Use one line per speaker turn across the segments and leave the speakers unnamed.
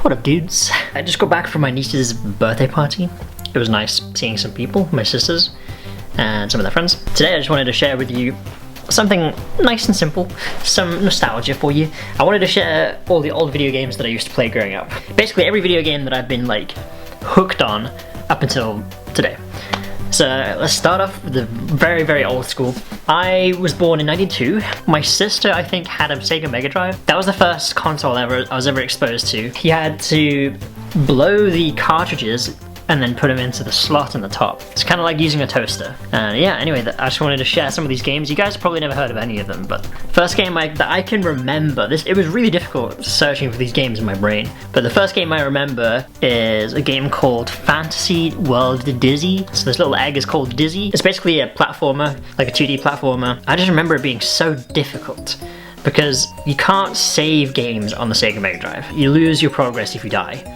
What up, dudes? I just got back from my niece's birthday party. It was nice seeing some people, my sisters, and some of their friends. Today I just wanted to share with you something nice and simple, some nostalgia for you. I wanted to share all the old video games that I used to play growing up. Basically every video game that I've been like hooked on up until today. So let's start off with the very, very old school. I was born in '92. My sister, I think, had a Sega Megadrive. That was the first console I was ever exposed to. You had to blow the cartridges and then put them into the slot in the top. It's kind of like using a toaster. Yeah, anyway, I just wanted to share some of these games. You guys probably never heard of any of them, but first game that I can remember, it was really difficult searching for these games in my brain, but the first game I remember is a game called Fantasy World Dizzy. So this little egg is called Dizzy. It's basically a platformer, like a 2D platformer. I just remember it being so difficult because you can't save games on the Sega Megadrive. You lose your progress if you die.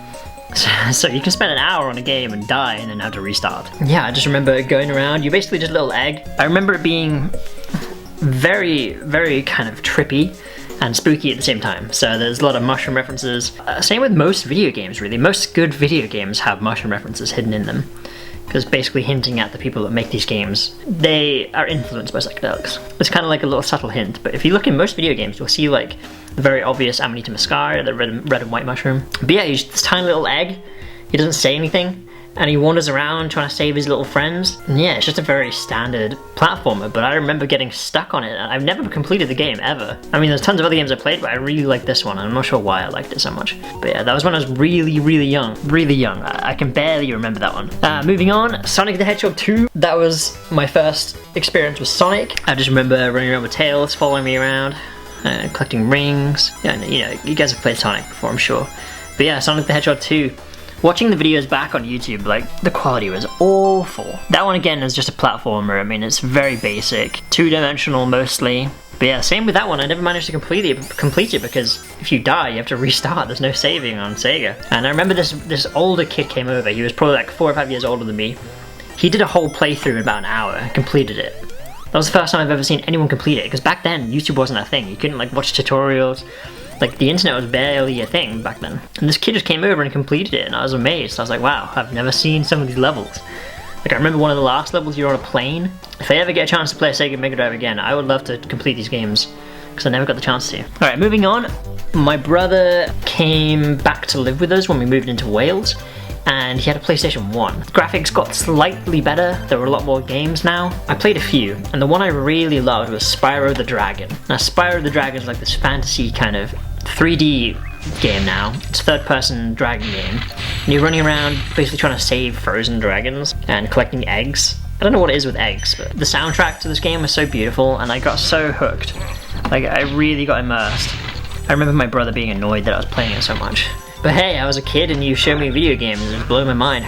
So you can spend an hour on a game and die and then have to restart. Yeah, I just remember going around, you're basically just a little egg. I remember it being very, very kind of trippy and spooky at the same time. So there's a lot of mushroom references. Same with most video games, really. Most good video games have mushroom references hidden in them. Because basically hinting at the people that make these games, they are influenced by psychedelics. It's kind of like a little subtle hint, but if you look in most video games, you'll see like the very obvious Amanita muscaria, the red and white mushroom. But yeah, he's this tiny little egg, he doesn't say anything, and he wanders around trying to save his little friends. And yeah, it's just a very standard platformer, but I remember getting stuck on it, and I've never completed the game, ever. I mean, there's tons of other games I played, but I really like this one, and I'm not sure why I liked it so much. But yeah, that was when I was really, really young. Really young. I can barely remember that one. Moving on, Sonic the Hedgehog 2. That was my first experience with Sonic. I just remember running around with Tails, following me around, collecting rings. Yeah, you know, you guys have played Sonic before, I'm sure. But yeah, Sonic the Hedgehog 2. Watching the videos back on YouTube, like, the quality was awful. That one again is just a platformer. I mean, it's very basic, two-dimensional mostly. But yeah, same with that one. I never managed to complete it because if you die, you have to restart. There's no saving on Sega. And I remember this older kid came over. He was probably like 4 or 5 years older than me. He did a whole playthrough in about an hour and completed it. That was the first time I've ever seen anyone complete it, because back then YouTube wasn't a thing. You couldn't like watch tutorials. Like, the internet was barely a thing back then. And this kid just came over and completed it, and I was amazed. I was like, wow, I've never seen some of these levels. Like, I remember one of the last levels, you're on a plane. If I ever get a chance to play a Sega Megadrive again, I would love to complete these games, because I never got the chance to. Alright, moving on. My came back to live with us when we moved into Wales, and he had a PlayStation 1. The graphics got slightly better, there were a lot more games now. I played a few, and the one I really loved was Spyro the Dragon. Now, Spyro the Dragon is like this fantasy kind of 3D game now. It's a third-person dragon game. And you're running around basically trying to save frozen dragons and collecting eggs. I don't know what it is with eggs, but the soundtrack to this game was so beautiful, and I got so hooked. Like, I really got immersed. I remember my brother being annoyed that I was playing it so much. But hey, I was a kid and you showed me video games, and it blew my mind.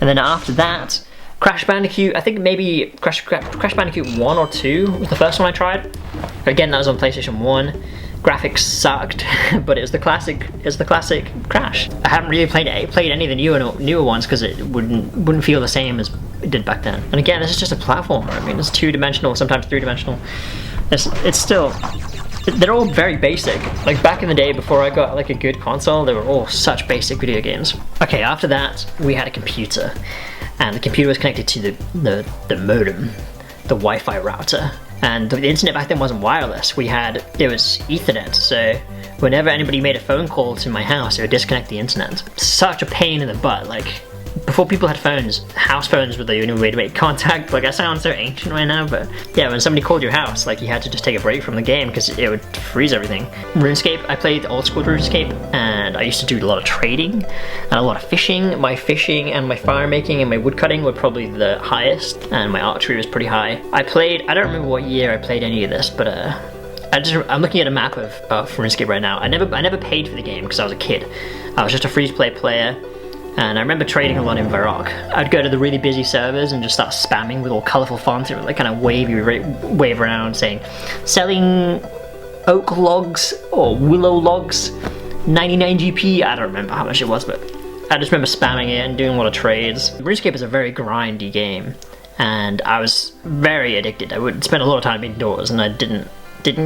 And then after that, Crash Bandicoot, I think maybe Crash Bandicoot 1 or 2 was the first one I tried. Again, that was on PlayStation 1. Graphics sucked, but it was the classic Crash. I haven't really played any of the newer ones because it wouldn't feel the same as it did back then. And again, this is just a platformer. I mean, it's two-dimensional, sometimes three-dimensional. It's still, they're all very basic. Like back in the day before I got like a good console, they were all such basic video games. Okay, after that, we had a computer. And the computer was connected to the modem, the Wi-Fi router. And the internet back then wasn't wireless. It was Ethernet, so whenever anybody made a phone call to my house, it would disconnect the internet. Such a pain in the butt. Like, before people had phones, house phones were the only way to make contact. Like, I sound so ancient right now, but yeah, when somebody called your house, like, you had to just take a break from the game because it would freeze everything. RuneScape, I played old school RuneScape, and I used to do a lot of trading and a lot of fishing. My fishing and my fire making and my wood cutting were probably the highest, and my archery was pretty high. I don't remember what year I played any of this, but I'm looking at a map of RuneScape right now. I never paid for the game because I was a kid. I was just a free-to-play player. And I remember trading a lot in Varrock. I'd go to the really busy servers and just start spamming with all colourful fonts. It would like kind of wave around saying, selling oak logs or willow logs, 99 GP. I don't remember how much it was, but I just remember spamming it and doing a lot of trades. RuneScape is a very grindy game, and I was very addicted. I would spend a lot of time indoors, and I didn't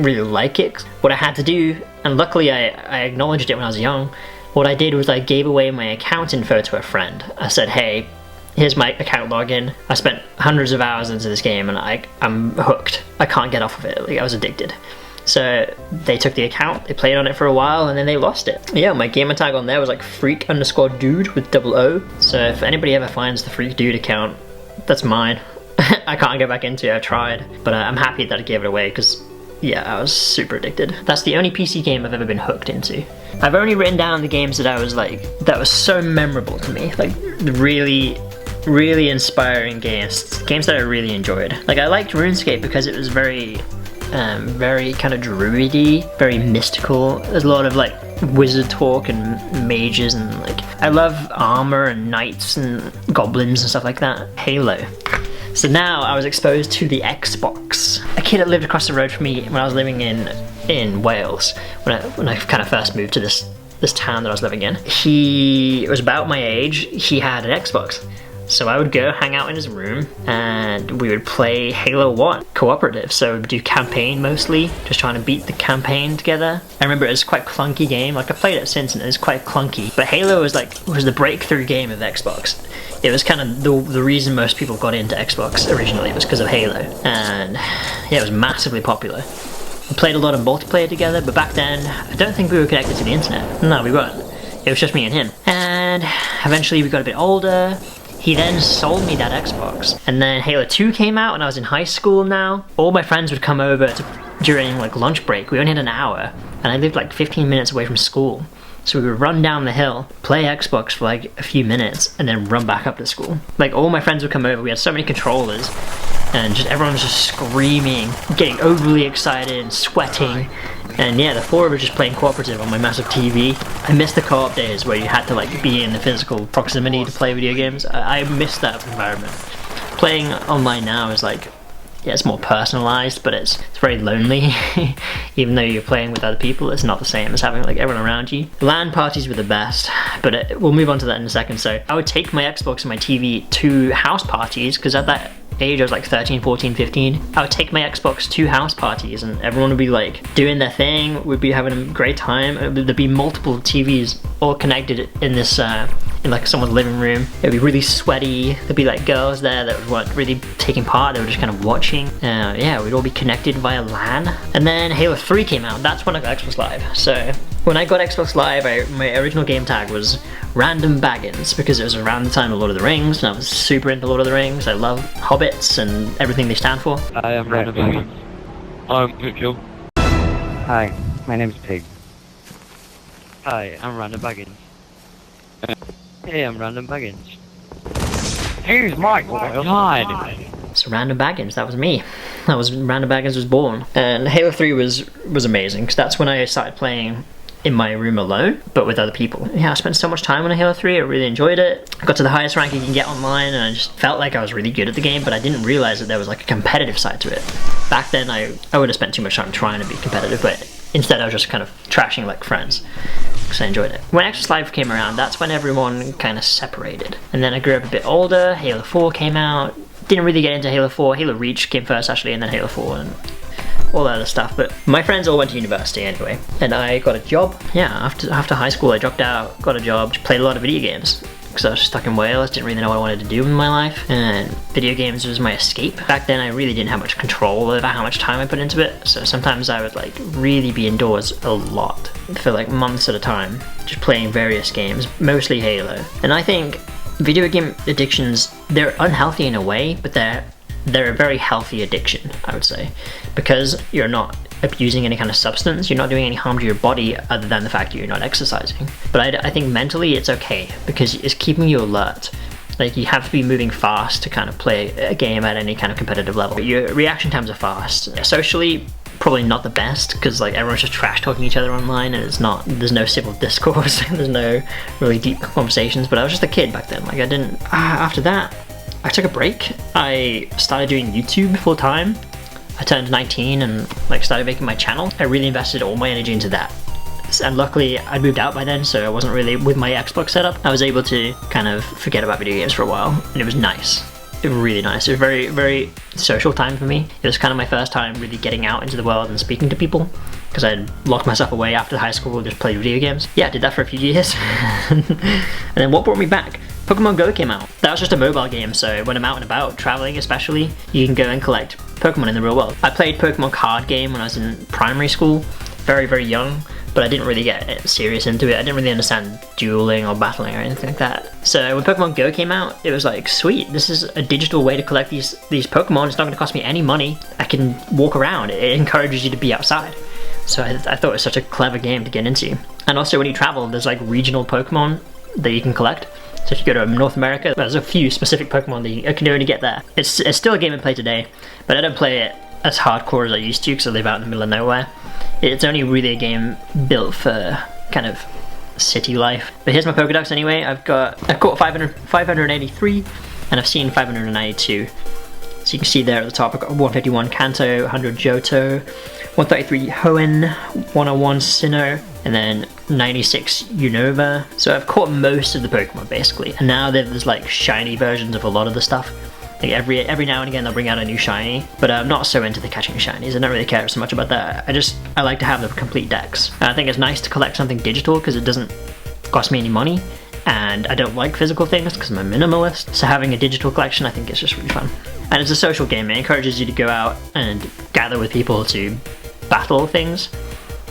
really like it. What I had to do And luckily I acknowledged it when I was young. What I did was I gave away my account info to a friend. I said, hey, here's my account login. I spent hundreds of hours into this game and I'm hooked. I can't get off of it. Like, I was addicted. So they took the account, they played on it for a while, and then they lost it. Yeah, my gamer tag on there was like freak_dude with double O. So if anybody ever finds the freak dude account, that's mine. I can't get back into it, I've tried. But I'm happy that I gave it away because, yeah, I was super addicted. That's the only PC game I've ever been hooked into. I've only written down the games that I was like, that was so memorable to me. Like, really inspiring games. Games that I really enjoyed. Like, I liked RuneScape because it was very kind of druidy, very mystical. There's a lot of like wizard talk and mages, and like I love armor and knights and goblins and stuff like that. Halo. So now I was exposed to the Xbox. A kid that lived across the road from me when I was living in Wales, when I kind of first moved to this town that I was living in. He was about my age. He had an Xbox. So I would go hang out in his room and we would play Halo 1 cooperative. So we'd do campaign mostly, just trying to beat the campaign together. I remember it was quite a clunky game. Like, I played it since and it was quite clunky. But Halo was the breakthrough game of Xbox. It was kind of the reason most people got into Xbox originally, was because of Halo. And yeah, it was massively popular. We played a lot of multiplayer together, but back then I don't think we were connected to the internet. No, we weren't. It was just me and him. And eventually we got a bit older. He then sold me that Xbox. And then Halo 2 came out and I was in high school now. All my friends would come over during like lunch break. We only had an hour and I lived like 15 minutes away from school. So we would run down the hill, play Xbox for like a few minutes, and then run back up to school. Like, all my friends would come over. We had so many controllers and just everyone was just screaming, getting overly excited and sweating. And yeah, the four of us just playing cooperative on my massive TV. I miss the co-op days where you had to like be in the physical proximity to play video games. I miss that environment. Playing online now is like, yeah, it's more personalized, but it's very lonely. Even though you're playing with other people, it's not the same as having like everyone around you. LAN parties were the best, but we'll move on to that in a second. So I would take my Xbox and my TV to house parties, because at that age I was like 13, 14, 15. I would take my Xbox to house parties and everyone would be like doing their thing, we'd be having a great time. There'd be multiple TVs all connected in this in like someone's living room. It'd be really sweaty. There'd be like girls there that weren't really taking part, they were just kind of watching. Yeah, we'd all be connected via LAN. And then Halo 3 came out. That's when I got Xbox Live. So when I got Xbox Live, my original game tag was Random Baggins, because it was around the time of Lord of the Rings, and I was super into Lord of the Rings. I love hobbits and everything they stand for.
I am Random Baggins. I'm Mitchell.
Hi, my name's Pig.
Hi, I'm Random Baggins. Hey, I'm Random Baggins. Here's Michael. Oh God.
So Random Baggins, that was me. That was Random Baggins was born. And Halo 3 was amazing, because that's when I started playing in my room alone, but with other people. Yeah, I spent so much time on Halo 3, I really enjoyed it. I got to the highest rank you can get online, and I just felt like I was really good at the game, but I didn't realize that there was like a competitive side to it. Back then, I would have spent too much time trying to be competitive, but instead I was just kind of trashing like friends, because I enjoyed it. When Xbox Live came around, that's when everyone kind of separated. And then I grew up a bit older, Halo 4 came out, didn't really get into Halo 4, Halo Reach came first actually, and then Halo 4, and all that other stuff. But my friends all went to university anyway, and I got a job. Yeah, after high school I dropped out, got a job, just played a lot of video games, because I was stuck in Wales, didn't really know what I wanted to do in my life, and video games was my escape. Back then I really didn't have much control over how much time I put into it, so sometimes I would like really be indoors a lot, for like months at a time, just playing various games, mostly Halo. And I think video game addictions, they're unhealthy in a way, but they're a very healthy addiction, I would say, because you're not abusing any kind of substance, you're not doing any harm to your body other than the fact that you're not exercising. But I think mentally it's okay, because it's keeping you alert. Like, you have to be moving fast to kind of play a game at any kind of competitive level. Your reaction times are fast. Socially, probably not the best, because like everyone's just trash talking each other online, and there's no civil discourse, there's no really deep conversations. But I was just a kid back then, like I didn't, after that I took a break. I started doing YouTube full time. I turned 19 and like started making my channel. I really invested all my energy into that. And luckily I'd moved out by then, so I wasn't really with my Xbox setup. I was able to kind of forget about video games for a while, and it was nice. It was really nice. It was very, very social time for me. It was kind of my first time really getting out into the world and speaking to people. because I'd locked myself away after high school and just played video games. Yeah, I did that for a few years. And then what brought me back? Pokemon Go came out. That was just a mobile game, so when I'm out and about, traveling especially, you can go and collect Pokemon in the real world. I played Pokemon card game when I was in primary school, very, very young, but I didn't really get serious into it. I didn't really understand dueling or battling or anything like that. So when Pokemon Go came out, it was like, sweet, this is a digital way to collect these Pokemon. It's not going to cost me any money. I can walk around. It encourages you to be outside. So I thought it was such a clever game to get into. And also when you travel, there's like regional Pokemon that you can collect. So if you go to North America, there's a few specific Pokemon that you can only get there. It's still a game I play today, but I don't play it as hardcore as I used to because I live out in the middle of nowhere. It's only really a game built for kind of city life. But here's my Pokedex anyway. I've caught 583 and I've seen 592. So you can see there at the top I've got 151 Kanto, 100 Johto, 133 Hoenn, 101 Sinnoh, and then 96 Unova. So I've caught most of the Pokemon basically, and now there's like shiny versions of a lot of the stuff. Like every now and again they'll bring out a new shiny, but I'm not so into the catching shinies. I don't really care so much about that. I like to have the complete decks. And I think it's nice to collect something digital because it doesn't cost me any money, and I don't like physical things because I'm a minimalist. So having a digital collection I think is just really fun. And it's a social game. It encourages you to go out and gather with people to battle things,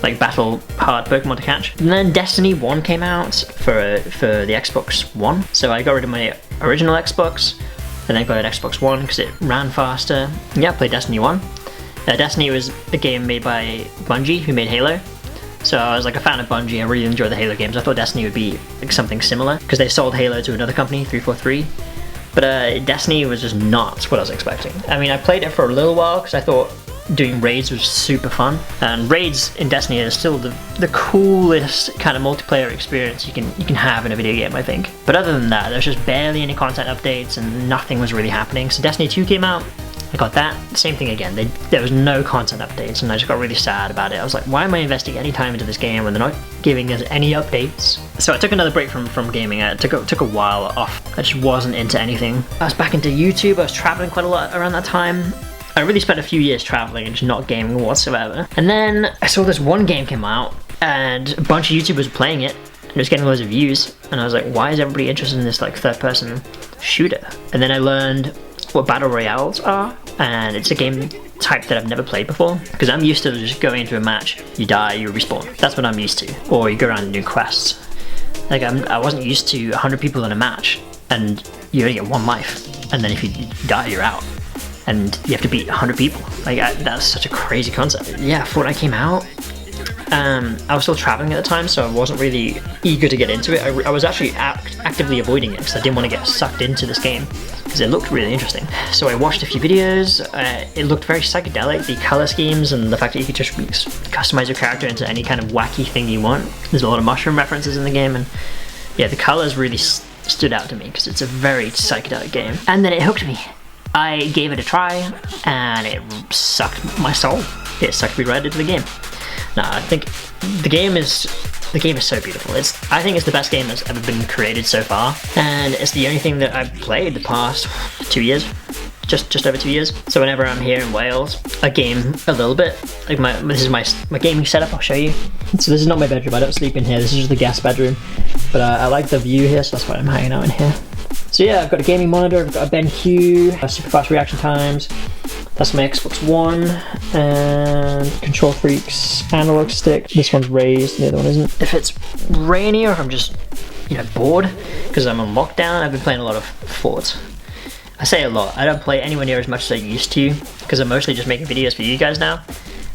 like battle hard Pokemon to catch. And then Destiny 1 came out for the Xbox One. So I got rid of my original Xbox, and then got an Xbox One because it ran faster. Yeah, I played Destiny 1. Destiny was a game made by Bungie, who made Halo. So I was like a fan of Bungie. I really enjoy the Halo games. I thought Destiny would be like something similar because they sold Halo to another company, 343. But Destiny was just not what I was expecting. I mean, I played it for a little while because I thought doing raids was super fun, and raids in Destiny is still the coolest kind of multiplayer experience you can have in a video game, I think. But other than that, there's just barely any content updates and nothing was really happening. So Destiny 2 came out, I got that, same thing again. There was no content updates, and I just got really sad about it. I was like, why am I investing any time into this game when they're not giving us any updates? So I took another break from gaming. I took a while off. I just wasn't into anything. I was back into YouTube. I was traveling quite a lot around that time. I really spent a few years traveling and just not gaming whatsoever. And then I saw this one game came out and a bunch of YouTubers were playing it and it was getting loads of views, and I was like, why is everybody interested in this like third person shooter? And then I learned what battle royales are, and it's a game type that I've never played before because I'm used to just going into a match, you die, you respawn. That's what I'm used to. Or you go around and do quests. Like I wasn't used to 100 people in a match and you only get one life, and then if you die you're out. And you have to beat 100 people. Like that's such a crazy concept. Yeah, Fortnite came out. I was still traveling at the time, so I wasn't really eager to get into it. I was actually actively avoiding it because I didn't want to get sucked into this game because it looked really interesting. So I watched a few videos. It looked very psychedelic, the color schemes and the fact that you could just customize your character into any kind of wacky thing you want. There's a lot of mushroom references in the game, and yeah, the colors really stood out to me because it's a very psychedelic game. And then it hooked me. I gave it a try and it sucked my soul. It sucked me right into the game. No, I think the game is so beautiful. I think it's the best game that's ever been created so far, and it's the only thing that I've played the past 2 years, just over 2 years. So whenever I'm here in Wales, I game a little bit. Like this is my gaming setup. I'll show you. So this is not my bedroom. I don't sleep in here. This is just the guest bedroom. But I like the view here, so that's why I'm hanging out in here. So yeah, I've got a gaming monitor, I've got a BenQ, super fast reaction times. That's my Xbox One, and Control Freak's analog stick. This one's raised, the other one isn't. If it's rainy or if I'm just, bored, because I'm on lockdown, I've been playing a lot of Fort. I say a lot, I don't play anywhere near as much as I used to, because I'm mostly just making videos for you guys now,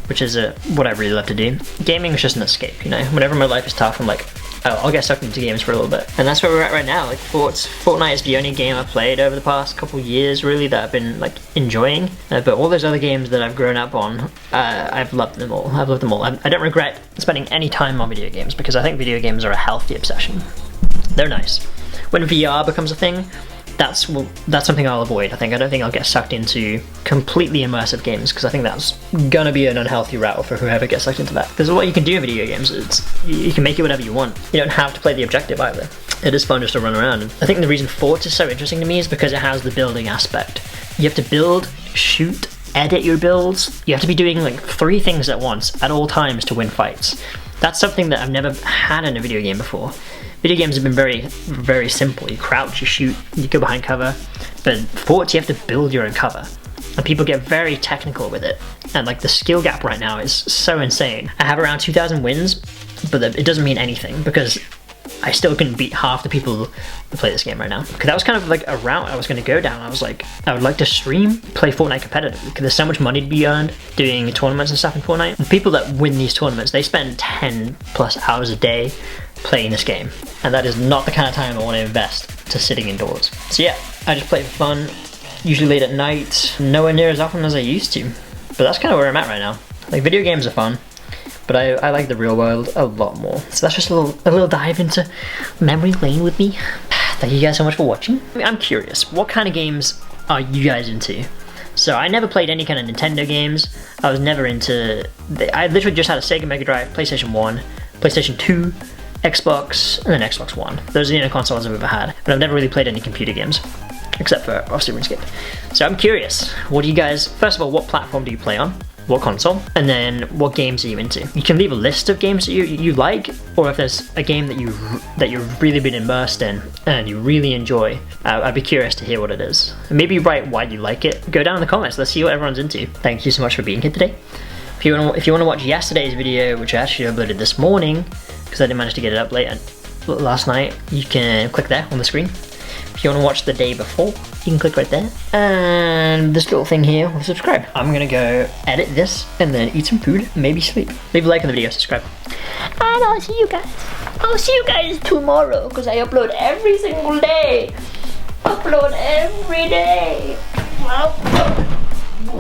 which is what I really love to do. Gaming is just an escape, Whenever my life is tough, I'm like, oh, I'll get sucked into games for a little bit. And that's where we're at right now. Like Fortnite is the only game I've played over the past couple years really that I've been like enjoying. But all those other games that I've grown up on, I've loved them all. I don't regret spending any time on video games because I think video games are a healthy obsession. They're nice. When VR becomes a thing, that's something I'll avoid. I don't think I'll get sucked into completely immersive games because I think that's gonna be an unhealthy route for whoever gets sucked into that. Because what you can do in video games, you can make it whatever you want. You don't have to play the objective either. It is fun just to run around. And I think the reason Fort is so interesting to me is because it has the building aspect. You have to build, shoot, edit your builds. You have to be doing like 3 things at once at all times to win fights. That's something that I've never had in a video game before. Video games have been very, very simple. You crouch, you shoot, you go behind cover. But Fortnite, you have to build your own cover. And people get very technical with it. And like the skill gap right now is so insane. I have around 2,000 wins, but it doesn't mean anything because I still can beat half the people who play this game right now. Because that was kind of like a route I was going to go down. I was like, I would like to stream, play Fortnite competitively because there's so much money to be earned doing tournaments and stuff in Fortnite. And people that win these tournaments, they spend 10 plus hours a day playing this game. And that is not the kind of time I want to invest to sitting indoors. So yeah, I just play for fun, usually late at night, nowhere near as often as I used to. But that's kind of where I'm at right now. Like video games are fun, but I like the real world a lot more. So that's just a little dive into memory lane with me. Thank you guys so much for watching. I'm curious, what kind of games are you guys into? So I never played any kind of Nintendo games. I was never into, I literally just had a Sega Megadrive, PlayStation 1, PlayStation 2, Xbox, and then Xbox One. Those are the only consoles I've ever had, but I've never really played any computer games, except for obviously Runescape. So I'm curious, what do you guys, first of all, what platform do you play on? What console? And then what games are you into? You can leave a list of games that you like, or if there's a game that you've really been immersed in and you really enjoy, I'd be curious to hear what it is. Maybe write why you like it. Go down in the comments, let's see what everyone's into. Thank you so much for being here today. If you want to watch yesterday's video, which I actually uploaded this morning, because I didn't manage to get it up last night, you can click there on the screen. If you want to watch the day before, you can click right there. And this little thing here will subscribe. I'm gonna go edit this and then eat some food, maybe sleep. Leave a like on the video, subscribe. And I'll see you guys. I'll see you guys tomorrow, because I upload every single day. Upload every day.